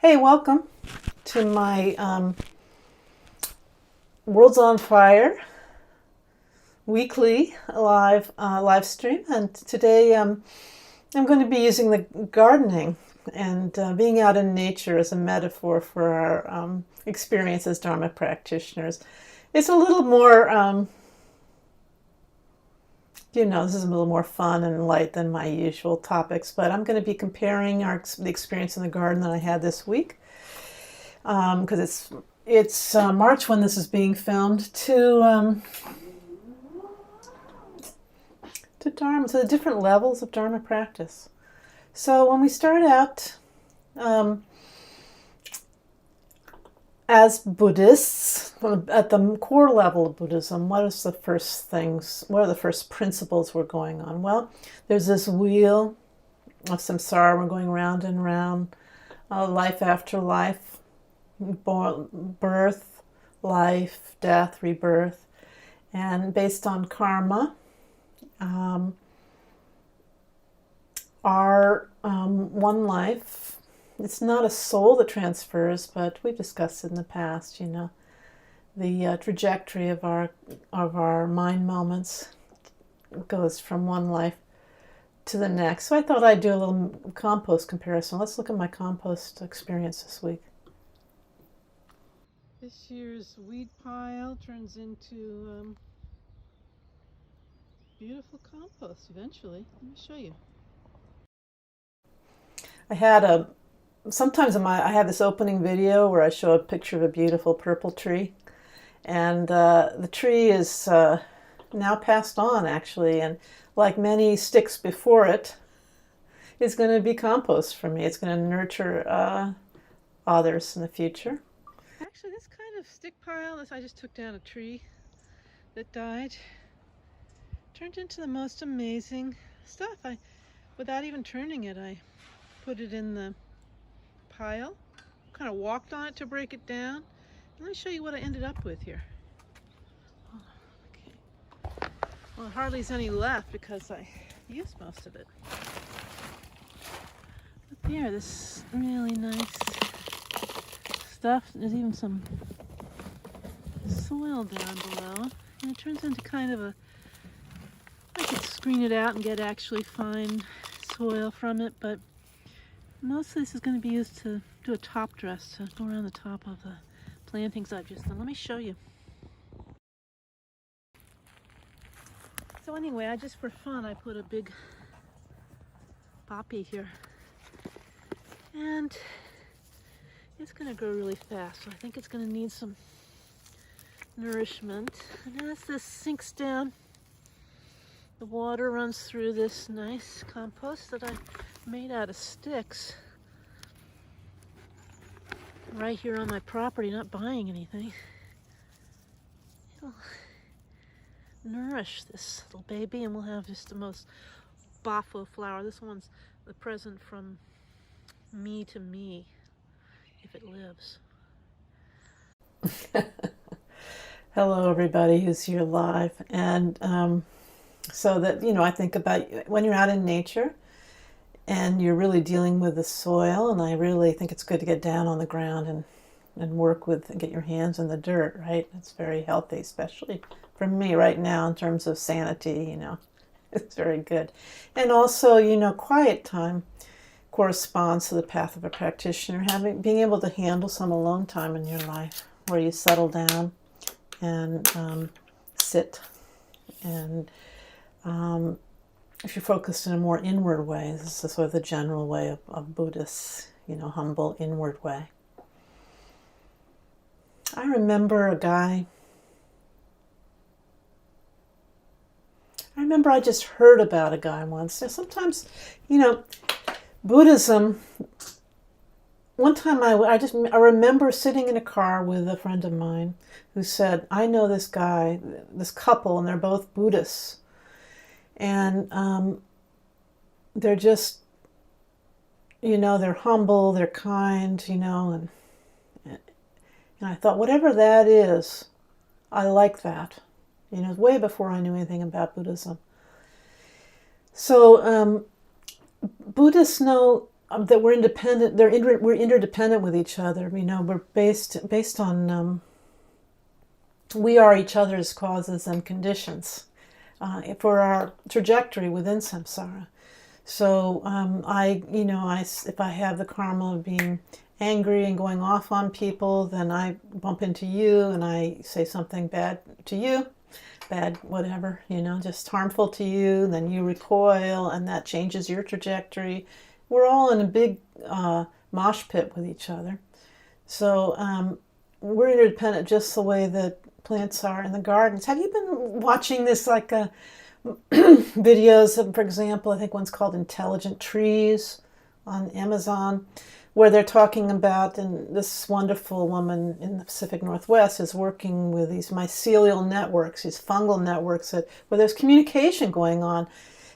Hey, welcome to my World's on Fire weekly live stream. And today I'm going to be using the gardening and being out in nature as a metaphor for our experience as Dharma practitioners. It's a little more, this is a little more fun and light than my usual topics, but I'm going to be comparing the experience in the garden that I had this week, because it's March when this is being filmed, to Dharma, to the different levels of Dharma practice. So when we start out as Buddhists, at the core level of Buddhism, what are the first principles we're going on? Well, there's this wheel of samsara. We're going round and round, life after life, birth, life, death, rebirth. And based on karma, our one life, it's not a soul that transfers, but we've discussed it in the past, the trajectory of our mind moments goes from one life to the next. So I thought I'd do a little compost comparison. Let's look at my compost experience this week. This year's weed pile turns into beautiful compost eventually. Let me show you. I have this opening video where I show a picture of a beautiful purple tree, and the tree is now passed on, actually, and like many sticks before it, is going to be compost for me. It's going to nurture others in the future. Actually, this kind of stick pile, I just took down a tree that died, turned into the most amazing stuff. Without even turning it, I put it in the pile, kind of walked on it to break it down. Let me show you what I ended up with here. Okay. Well, hardly is any left because I used most of it. But there, this really nice stuff. There's even some soil down below, and it turns into kind of I could screen it out and get actually fine soil from it, but most of this is going to be used to do a top dress, to go around the top of the plantings I've just done. Let me show you. So anyway, just for fun, I put a big poppy here. And it's going to grow really fast, so I think it's going to need some nourishment. And as this sinks down, the water runs through this nice compost that I made out of sticks right here on my property, not buying anything. It'll nourish this little baby, and we'll have just the most bafo flower. This one's the present from me to me, if it lives. Hello everybody who's here live. And so that, I think about when you're out in nature and you're really dealing with the soil, and I really think it's good to get down on the ground and work with and get your hands in the dirt, right? It's very healthy, especially for me right now in terms of sanity, it's very good. And also, quiet time corresponds to the path of a practitioner, being able to handle some alone time in your life where you settle down and sit, and if you're focused in a more inward way, this is sort of the general way of Buddhists, humble inward way. I remember I just heard about a guy once. Now, sometimes, Buddhism, one time I remember sitting in a car with a friend of mine who said, I know this couple, and they're both Buddhists. And they're just, they're humble, they're kind, and I thought, whatever that is, I like that. Way before I knew anything about Buddhism. So Buddhists know that we're independent. We're interdependent with each other. We're based on we are each other's causes and conditions for our trajectory within samsara. So if I have the karma of being angry and going off on people, then I bump into you and I say something bad to you, bad whatever, just harmful to you, then you recoil and that changes your trajectory. We're all in a big mosh pit with each other. So we're interdependent just the way that plants are in the gardens. Have you been watching this videos of, for example, I think one's called Intelligent Trees on Amazon, where they're talking about, and this wonderful woman in the Pacific Northwest is working with these mycelial networks, these fungal networks where there's communication going on.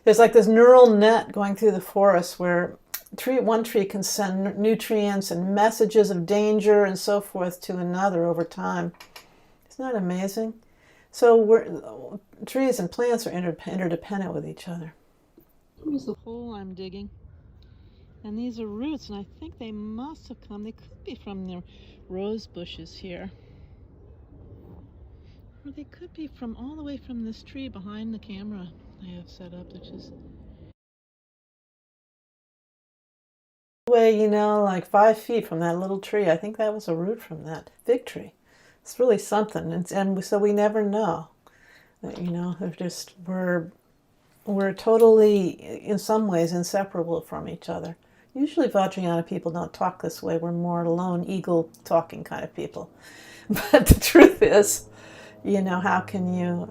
There's like this neural net going through the forest where one tree can send nutrients and messages of danger and so forth to another over time. Isn't that amazing? So trees and plants are interdependent with each other. Here's the hole I'm digging. And these are roots, and I think they must have come. They could be from the rose bushes here. Or they could be from all the way from this tree behind the camera I have set up, which is way, like 5 feet from that little tree. I think that was a root from that fig tree. It's really something, and so we never know. We're totally, in some ways, inseparable from each other. Usually Vajrayana people don't talk this way. We're more lone eagle talking kind of people. But the truth is, how can you,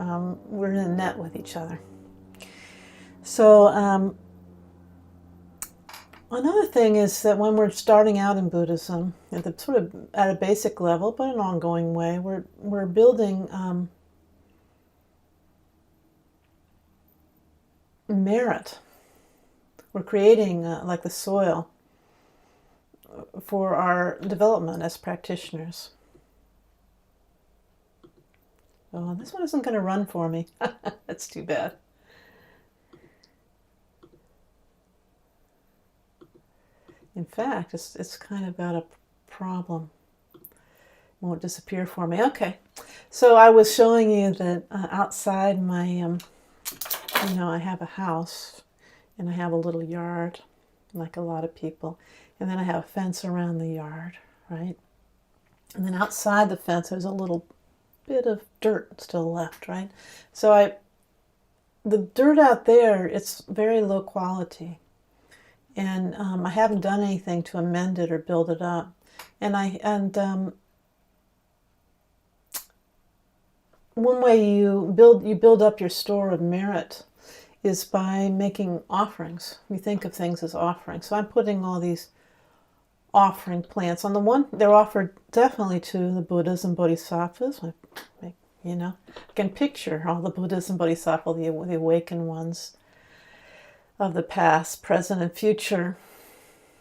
we're in a net with each other. So another thing is that when we're starting out in Buddhism, at a basic level, but an ongoing way, we're building merit. We're creating like the soil for our development as practitioners. Oh, this one isn't going to run for me. That's too bad. In fact, it's kind of got a problem. It won't disappear for me. Okay, so I was showing you that outside my, I have a house. And I have a little yard, like a lot of people. And then I have a fence around the yard, right? And then outside the fence, there's a little bit of dirt still left, right? So the dirt out there, it's very low quality. And I haven't done anything to amend it or build it up. And one way you build up your store of merit is by making offerings. We think of things as offerings. So I'm putting all these offering plants. On the one, they're offered definitely to the Buddhas and Bodhisattvas. I can picture all the Buddhas and Bodhisattvas, the awakened ones of the past, present, and future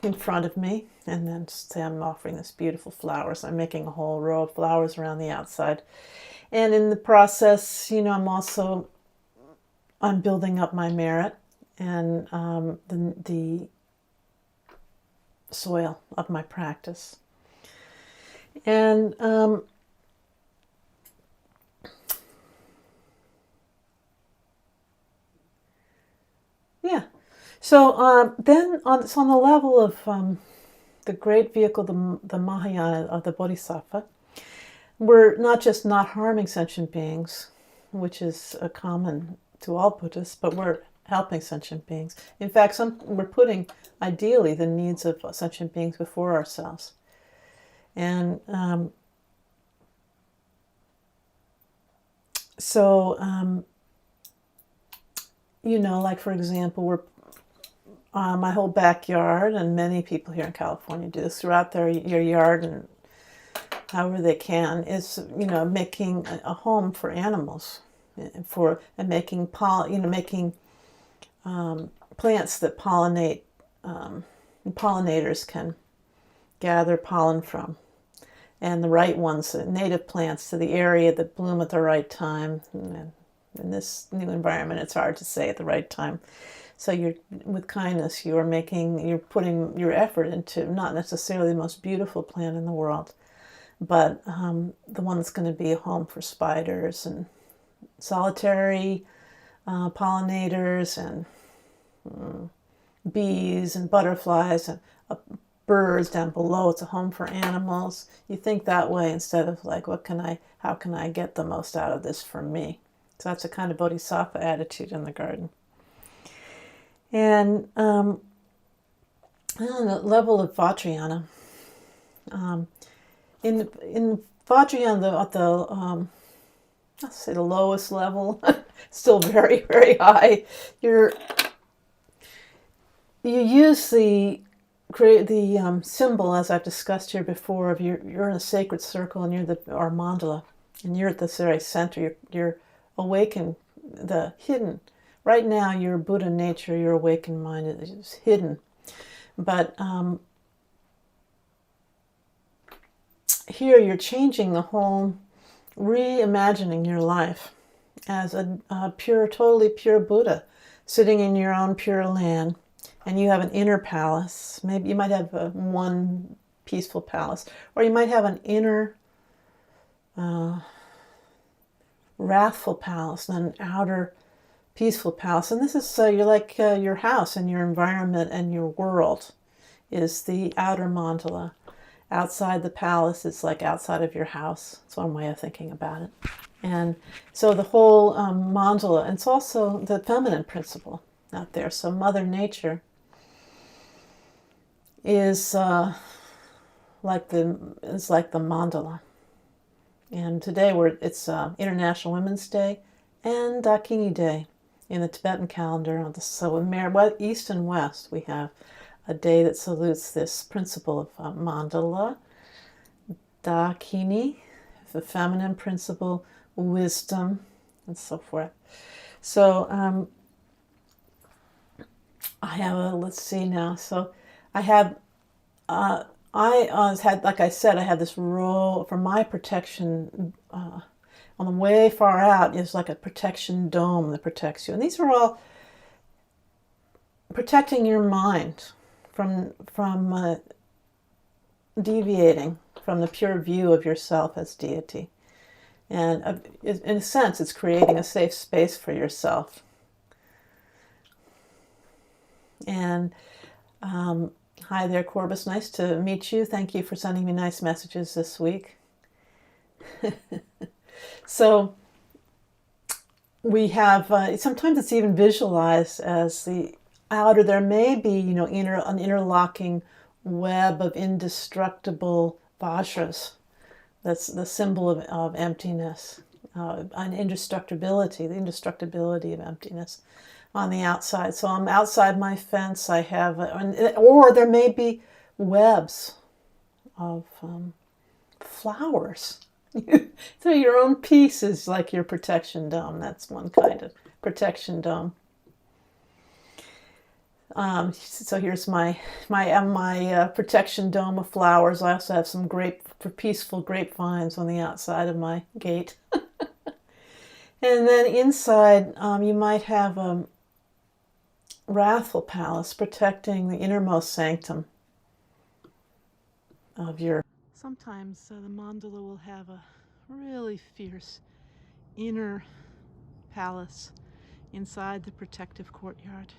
in front of me. And then say I'm offering this beautiful flowers. I'm making a whole row of flowers around the outside. And in the process, I'm building up my merit and the soil of my practice. And so then on the level of the great vehicle, the Mahayana of the Bodhisattva, we're not just not harming sentient beings, which is a common to all Buddhists, but we're helping sentient beings. In fact, we're putting, ideally, the needs of sentient beings before ourselves. And like for example, my whole backyard, and many people here in California do this throughout your yard and however they can, is making a home for animals. And making plants that pollinate, pollinators can gather pollen from, and the right ones, native plants to the area that bloom at the right time. And in this new environment, it's hard to say at the right time. So you're, with kindness, you're putting your effort into not necessarily the most beautiful plant in the world, but the one that's going to be a home for spiders and solitary pollinators and bees and butterflies and birds down below. It's a home for animals. You think that way instead of like, how can I get the most out of this for me? So that's a kind of Bodhisattva attitude in the garden. And on the level of Vajrayana, in Vajrayana, let's say the lowest level, still very, very high, you use the symbol, as I've discussed here before, of you're in a sacred circle and you're our mandala, and you're at the very center. You're awakened, the hidden. Right now, your Buddha nature, your awakened mind is hidden, but here you're changing the whole, reimagining your life as a totally pure Buddha, sitting in your own pure land. And you have an inner palace. Maybe you might have one peaceful palace, or you might have an inner wrathful palace and an outer peaceful palace. And this is you're like your house and your environment and your world is the outer mandala. Outside the palace, it's like outside of your house. It's one way of thinking about it. And so the whole mandala, and it's also the feminine principle out there. So Mother Nature is like the mandala. And today it's International Women's Day and Dakini Day in the Tibetan calendar. So in East and West, we have a day that salutes this principle of mandala, Dakini, the feminine principle, wisdom, and so forth. So I have let's see now. So I have, like I said, I had this row for my protection. On the way far out is like a protection dome that protects you. And these are all protecting your mind from deviating from the pure view of yourself as deity. And in a sense, it's creating a safe space for yourself. And hi there, Corbus. Nice to meet you. Thank you for sending me nice messages this week. So we have, sometimes it's even visualized as the outer, there may be, an interlocking web of indestructible vajras. That's the symbol of emptiness, and indestructibility, the indestructibility of emptiness on the outside. So I'm outside my fence. I have, or there may be webs of flowers. So your own piece is like your protection dome. That's one kind of protection dome. So here's my protection dome of flowers. I also have some peaceful grapevines on the outside of my gate. And then inside, you might have a wrathful palace protecting the innermost sanctum of your. Sometimes the mandala will have a really fierce inner palace inside the protective courtyard.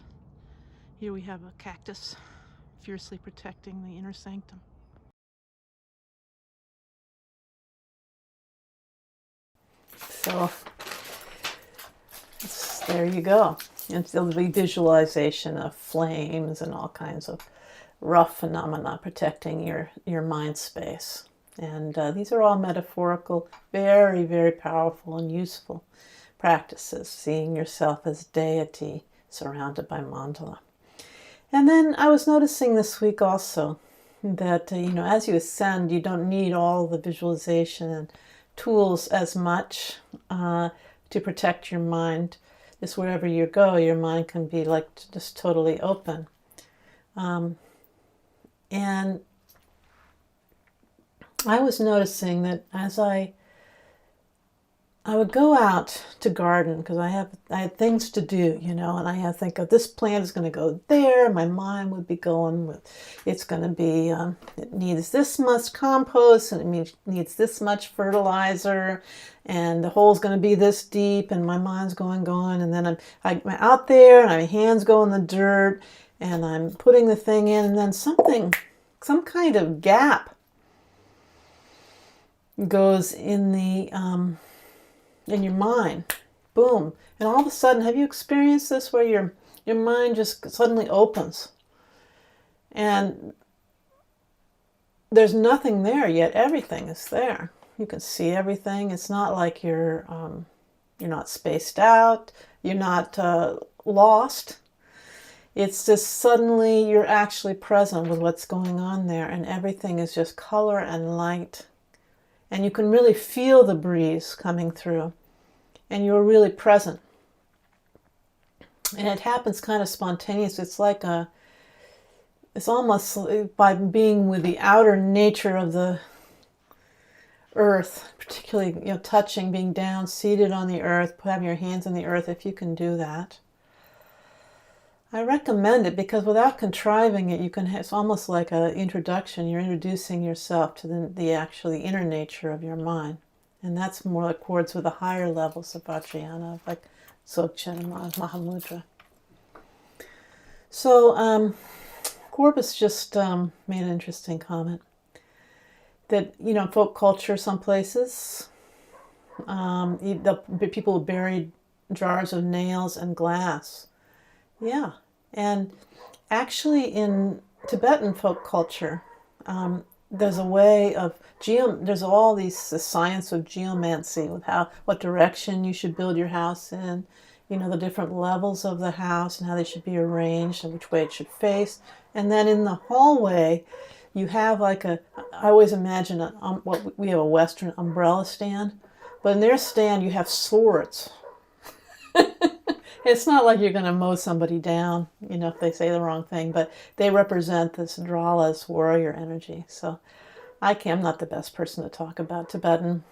Here we have a cactus fiercely protecting the inner sanctum. So there you go. And there'll be visualization of flames and all kinds of rough phenomena protecting your mind space. And these are all metaphorical, very, very powerful and useful practices, seeing yourself as deity surrounded by mandala. And then I was noticing this week also that, as you ascend, you don't need all the visualization and tools as much to protect your mind. Just wherever you go, your mind can be like just totally open. And I was noticing that as I I would go out to garden because I had things to do, and I had to think of this plant is going to go there. My mind would be going with, it's going to be, it needs this much compost and it needs this much fertilizer, and the hole's going to be this deep, and my mind's going, and then I'm out there and my hands go in the dirt and I'm putting the thing in, and then some kind of gap goes in in your mind. Boom. And all of a sudden, have you experienced this where your mind just suddenly opens and there's nothing there, yet everything is there. You can see everything. It's not like you're not spaced out, you're not lost. It's just suddenly you're actually present with what's going on there, and everything is just color and light. And you can really feel the breeze coming through, and you're really present. And it happens kind of spontaneous. It's almost by being with the outer nature of the earth, particularly, touching, being down, seated on the earth, having your hands on the earth, if you can do that. I recommend it because without contriving it, it's almost like an introduction. You're introducing yourself to the actually inner nature of your mind. And that's more accords with the higher levels of Vajrayana, like Dzogchen and Mahamudra. So Corbus just made an interesting comment that, folk culture, some places, people buried jars of nails and glass. Yeah, and actually in Tibetan folk culture, there's a way of there's all the science of geomancy, with what direction you should build your house in, the different levels of the house and how they should be arranged and which way it should face. And then in the hallway, you have I always imagine we have a Western umbrella stand, but in their stand you have swords. It's not like you're going to mow somebody down, if they say the wrong thing, but they represent this Drala's warrior energy. So I'm not the best person to talk about Tibetan,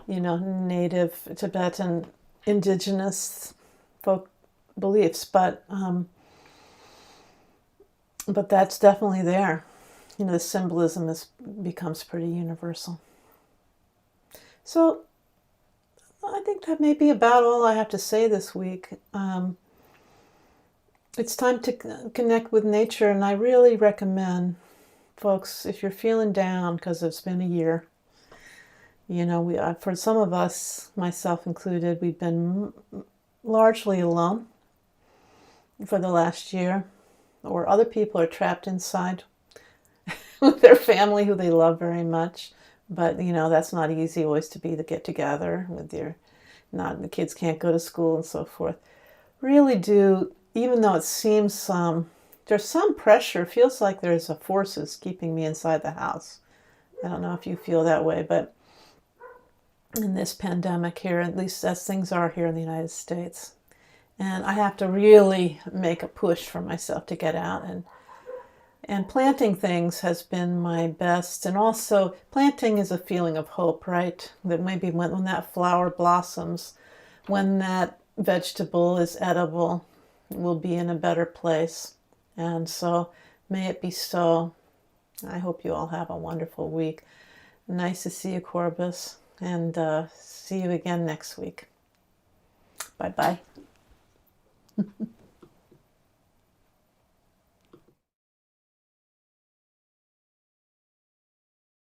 native Tibetan indigenous folk beliefs, but that's definitely there. The symbolism becomes pretty universal. So I think that may be about all I have to say this week. It's time to connect with nature, and I really recommend, folks, if you're feeling down because it's been a year, for some of us, myself included, we've been largely alone for the last year, or other people are trapped inside with their family who they love very much. But, that's not easy always to get together with the kids can't go to school and so forth. Really do, even though it seems there's some pressure, it feels like there's forces keeping me inside the house. I don't know if you feel that way, but in this pandemic here, at least as things are here in the United States. And I have to really make a push for myself to get out, and planting things has been my best. And also, planting is a feeling of hope, right? That maybe when that flower blossoms, when that vegetable is edible, we'll be in a better place. And so, may it be so. I hope you all have a wonderful week. Nice to see you, Corbus. And see you again next week. Bye-bye.